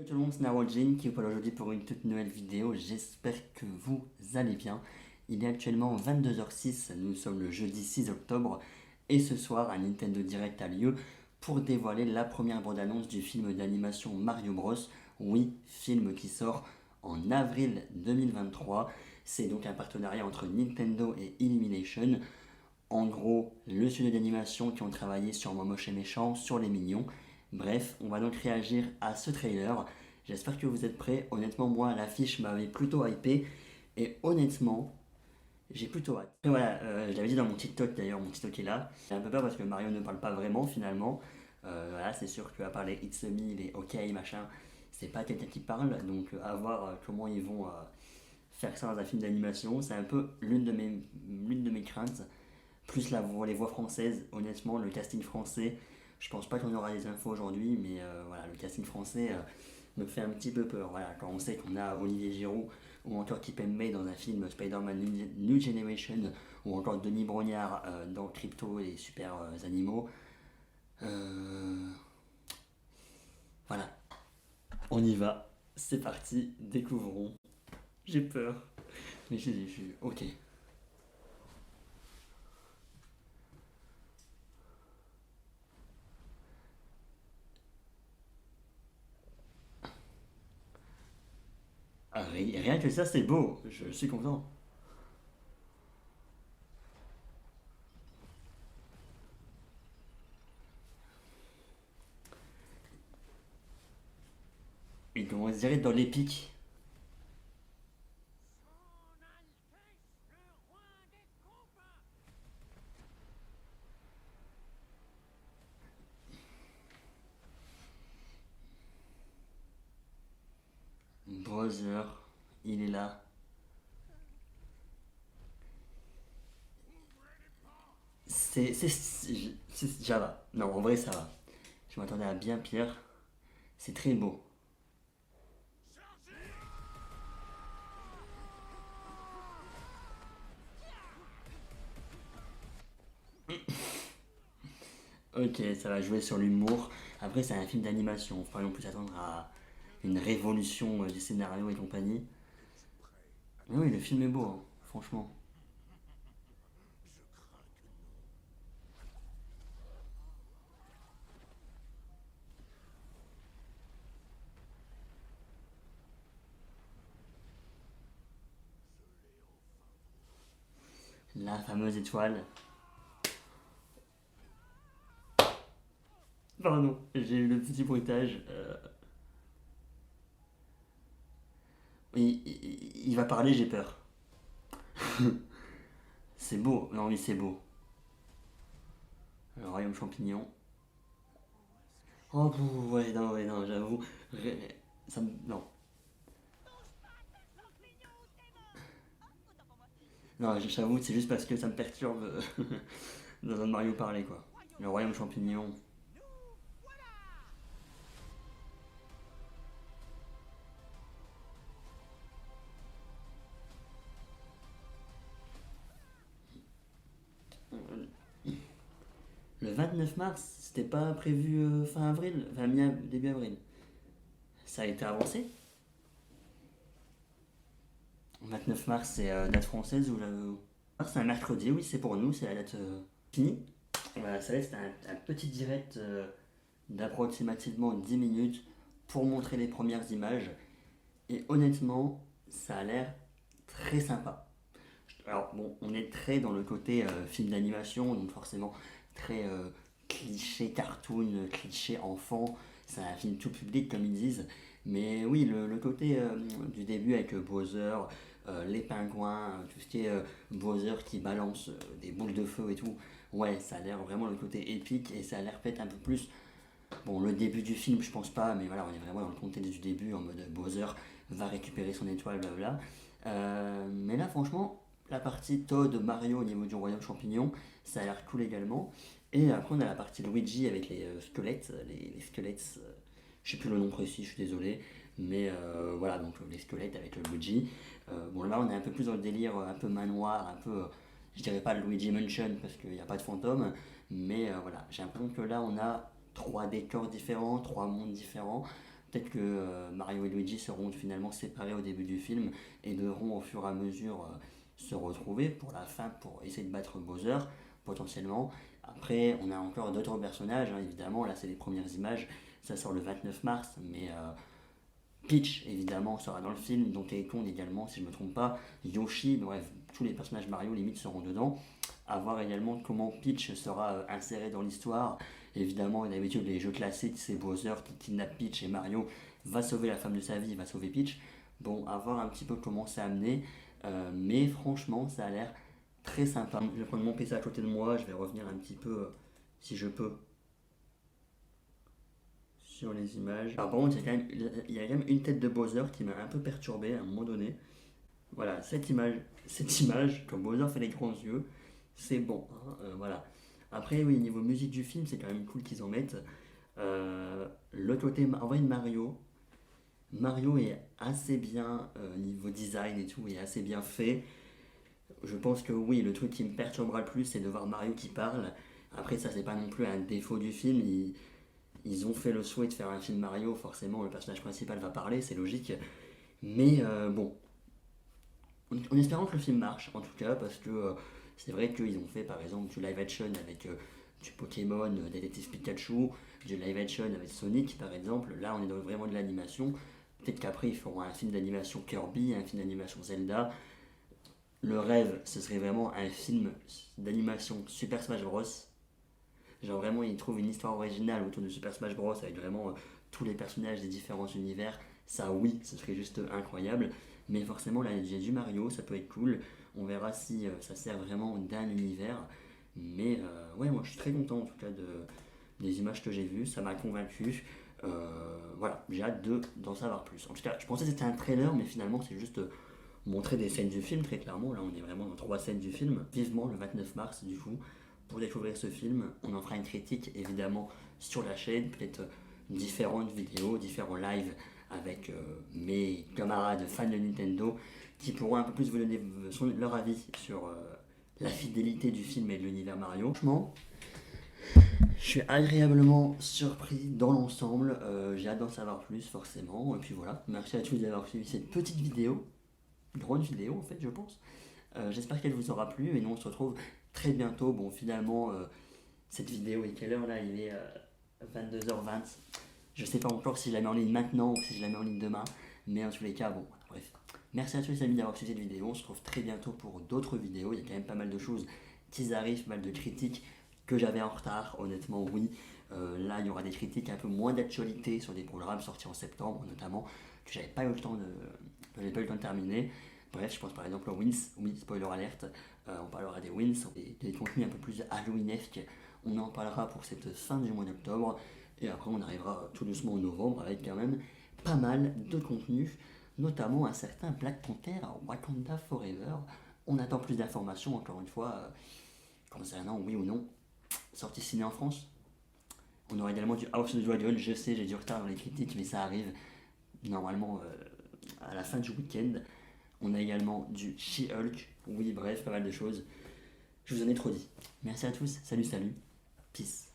Salut tout le monde, c'est Narojin qui vous parle aujourd'hui pour une toute nouvelle vidéo. J'espère que vous allez bien. Il est actuellement 22h06, nous sommes le jeudi 6 octobre et ce soir un Nintendo Direct a lieu pour dévoiler la première bande-annonce du film d'animation Mario Bros. Oui, film qui sort en avril 2023. C'est donc un partenariat entre Nintendo et Illumination. En gros, le studio d'animation qui ont travaillé sur Momoche et Méchant, sur Les Mignons. Bref, on va donc réagir à ce trailer. J'espère que vous êtes prêts. Honnêtement, moi, l'affiche m'avait plutôt hypé. Et honnêtement, j'ai plutôt hâte. Et voilà, je l'avais dit dans mon TikTok d'ailleurs, mon TikTok est là. J'ai un peu peur parce que Mario ne parle pas vraiment finalement. Voilà, c'est sûr qu'à part les It's a Me, les OK, machin, c'est pas quelqu'un qui parle. Donc à voir comment ils vont faire ça dans un film d'animation. C'est un peu l'une de mes craintes. Plus les voix françaises, honnêtement, le casting français, je pense pas qu'on aura des infos aujourd'hui, mais voilà, le casting français me fait un petit peu peur. Voilà, quand on sait qu'on a Olivier Giroud ou encore May dans un film Spider-Man New Generation ou encore Denis Brognard dans Crypto et les super animaux. Euh, voilà, on y va, c'est parti, découvrons. J'ai peur, mais j'ai ok. Ah, rien que ça, c'est beau, je suis content. Il commence direct dans l'épique. Brother, il est là. Java. Non, en vrai, ça va. Je m'attendais à bien pire. C'est très beau. Ok, ça va jouer sur l'humour. Après, c'est un film d'animation. Faut pas non plus s'attendre à une révolution du scénario et compagnie. Mais oui, le film est beau, hein, franchement. La fameuse étoile. Pardon, j'ai eu le petit bruitage. Il va parler, j'ai peur. C'est beau. Non, oui, c'est beau. Le royaume champignon. Oh, ouais, non, j'avoue. Non. Non, j'avoue, c'est juste parce que ça me perturbe dans un Mario parler, quoi. Le royaume champignon. Le 29 mars, c'était pas prévu fin avril, enfin début avril. Ça a été avancé. 29 mars, c'est date française ou la. C'est un mercredi, oui, c'est pour nous, c'est la date finie. Voilà, ça laisse un petit direct d'approximativement 10 minutes pour montrer les premières images. Et honnêtement, ça a l'air très sympa. Alors bon, on est très dans le côté film d'animation, donc forcément très cliché cartoon, cliché enfant. C'est un film tout public comme ils disent. Mais oui, le côté du début avec Bowser, les pingouins, tout ce qui est Bowser qui balance des boules de feu et tout. Ouais, ça a l'air vraiment le côté épique et ça a l'air peut-être un peu plus. Bon, le début du film, je pense pas, mais voilà, on est vraiment dans le contexte du début en mode Bowser va récupérer son étoile, blabla. Mais là, franchement, la partie Toad, Mario au niveau du royaume champignon, ça a l'air cool également. Et après, on a la partie Luigi avec les squelettes, les squelettes, je sais plus le nom précis, je suis désolé, mais voilà, donc les squelettes avec le Luigi. Bon, là, on est un peu plus dans le délire, un peu manoir, un peu, je dirais pas le Luigi Mansion parce qu'il n'y a pas de fantôme, mais voilà, j'ai l'impression que là, on a trois décors différents, trois mondes différents, Peut-être que Mario et Luigi seront finalement séparés au début du film et devront au fur et à mesure se retrouver pour la fin, pour essayer de battre Bowser, potentiellement. Après, on a encore d'autres personnages, hein, évidemment. Là, c'est les premières images. Ça sort le 29 mars, mais Peach, évidemment, sera dans le film. Donkey Kong également, si je ne me trompe pas. Yoshi, bref, tous les personnages Mario, limite, seront dedans. À voir également comment Peach sera inséré dans l'histoire. Évidemment, d'habitude, les jeux classiques, c'est Bowser qui kidnappe Peach et Mario va sauver la femme de sa vie, va sauver Peach. Bon, à voir un petit peu comment c'est amené. Mais franchement, ça a l'air très sympa. Je vais prendre mon PC à côté de moi, je vais revenir un petit peu, si je peux, sur les images. Alors, par contre, il y a quand même une tête de Bowser qui m'a un peu perturbé à un moment donné. Voilà, cette image, quand Bowser fait les grands yeux, c'est bon, hein, voilà. Après, oui, niveau musique du film, c'est quand même cool qu'ils en mettent. Le côté, en vrai, Mario est assez bien, niveau design et tout, est assez bien fait. Je pense que oui, le truc qui me perturbera le plus, c'est de voir Mario qui parle. Après, ça, c'est pas non plus un défaut du film. Ils ont fait le souhait de faire un film Mario, forcément, le personnage principal va parler, c'est logique. Mais bon, en espérant que le film marche, en tout cas, parce que c'est vrai qu'ils ont fait par exemple du live action avec du Pokémon, Détective Pikachu, du live action avec Sonic par exemple. Là, on est dans vraiment de l'animation. Peut-être qu'après, ils feront un film d'animation Kirby, un film d'animation Zelda. Le rêve, ce serait vraiment un film d'animation Super Smash Bros. Genre vraiment, ils trouvent une histoire originale autour de Super Smash Bros. Avec vraiment tous les personnages des différents univers. Ça, oui, ce serait juste incroyable. Mais forcément, là, il y a du Mario, ça peut être cool. On verra si ça sert vraiment d'un univers. Mais ouais, moi, je suis très content en tout cas des images que j'ai vues. Ça m'a convaincu. Voilà, j'ai hâte d'en savoir plus. En tout cas, je pensais que c'était un trailer, mais finalement, c'est juste montrer des scènes du film, très clairement. Là, on est vraiment dans 3 scènes du film. Vivement le 29 mars, du coup, pour découvrir ce film. On en fera une critique, évidemment, sur la chaîne. Peut-être différentes vidéos, différents lives avec mes camarades fans de Nintendo qui pourront un peu plus vous donner leur avis sur la fidélité du film et de l'univers Mario. Franchement, je suis agréablement surpris dans l'ensemble. J'ai hâte d'en savoir plus, forcément. Et puis voilà, merci à tous d'avoir suivi cette petite vidéo. Grande vidéo, en fait, je pense. J'espère qu'elle vous aura plu. Et nous, on se retrouve très bientôt. Bon, finalement, cette vidéo est quelle heure là? Il est 22h20. Je sais pas encore si je la mets en ligne maintenant ou si je la mets en ligne demain. Mais en tous les cas, bon, bref. Merci à tous les amis d'avoir suivi cette vidéo. On se retrouve très bientôt pour d'autres vidéos. Il y a quand même pas mal de choses qui arrivent, pas mal de critiques que j'avais en retard. Honnêtement, oui. Là, il y aura des critiques un peu moins d'actualité sur des programmes sortis en septembre, notamment, que j'avais pas eu le temps de terminer. Bref, je pense par exemple aux Wins. Oui, spoiler alerte. On parlera des Wins, des contenus un peu plus Halloweenesques. On en parlera pour cette fin du mois d'octobre. Et après, on arrivera tout doucement au novembre avec quand même pas mal de contenus, notamment un certain Black Panther Wakanda Forever. On attend plus d'informations, encore une fois, concernant oui ou non sortie ciné en France. On aura également du House of the Dragon. Je sais, j'ai du retard dans les critiques, mais ça arrive normalement à la fin du week-end. On a également du She-Hulk. Oui, bref, pas mal de choses. Je vous en ai trop dit. Merci à tous. Salut, salut. Peace.